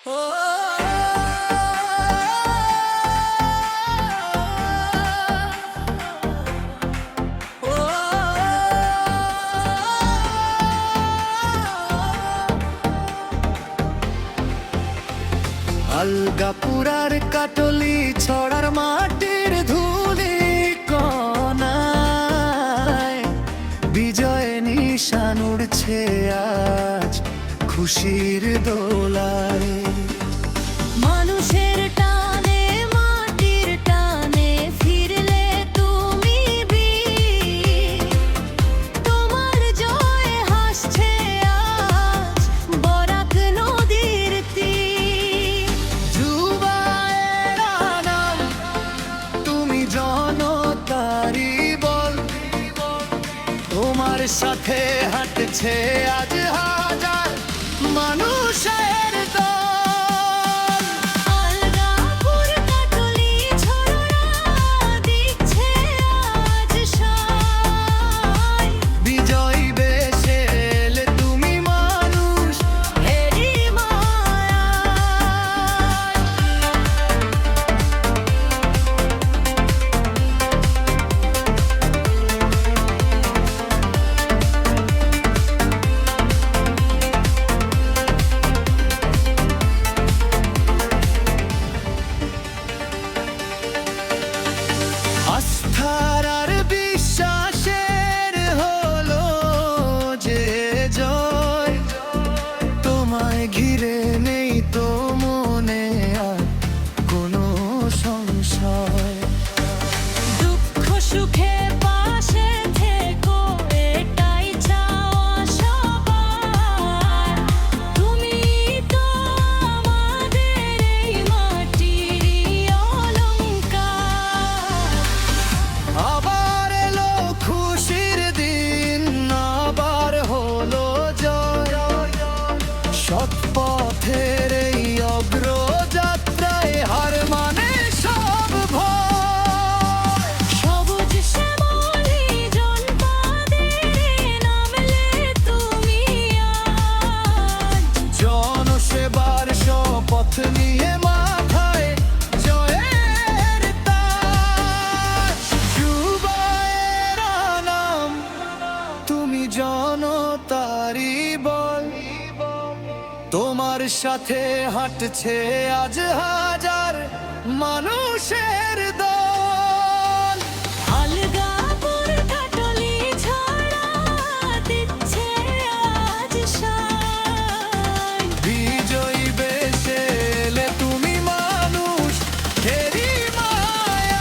আলগাপুরার কাটলি ছড়ার মাটির ধুলি কণায় বিজয় নিশান উড়ছে আজ খুশির দোলায়। মানুষের টানে মাটির টানে ফিরলে তুমি বীর, তোমার জয় হাসছে আজ বরাক নদীর তীর। যুবায়ের নাম তুমি জনতারি বল, তোমার সাথে হাঁটছে আজ হাজার মানুষের দল। আলগাপুর কাটলি ছড়া দিচ্ছে আজ সায়, বিজয়ী বেশে এলে তুমি মানুষ এরই মায়ায়। আস্থার আর বিশ্বাসের হলো যে জয়, তোমায় ঘিরে নেই তো মনে আর কোনো সংশয়। দুঃখ সুখে পাশে থেকো এটাই চাওয়া সবার, তুমি তো আমাদের এই মাটির অলংকার। আবার এলো খুশির দিন, আবার হলো জয়, সৎ পথের এই অগ্রযাত্রায় হার মানে সব ভয়। সবুজ শ্যামলী জনপদে নামলে তুমি আজ, জনসেবার শপথ নিয়ে মাথায় জয়ের তাজ। যুবায়ের নাম তুমি জনতারি বল, তোমার সাথে হাঁটছে আজ হাজার মানুষের দল। আলগাপুর কাটলি ছড়া দিচ্ছে আজ সায়, বিজয়ী বেশে এলে তুমি মানুষ এরই মায়ায়।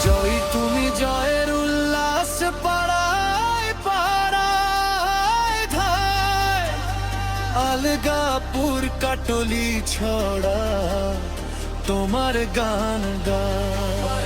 জয় তুমি জয়ের উল্লাস পাড়ায় পাড়ায় ধায়, আলগাপুর কাটলি ছড়া তোমার গান গায়।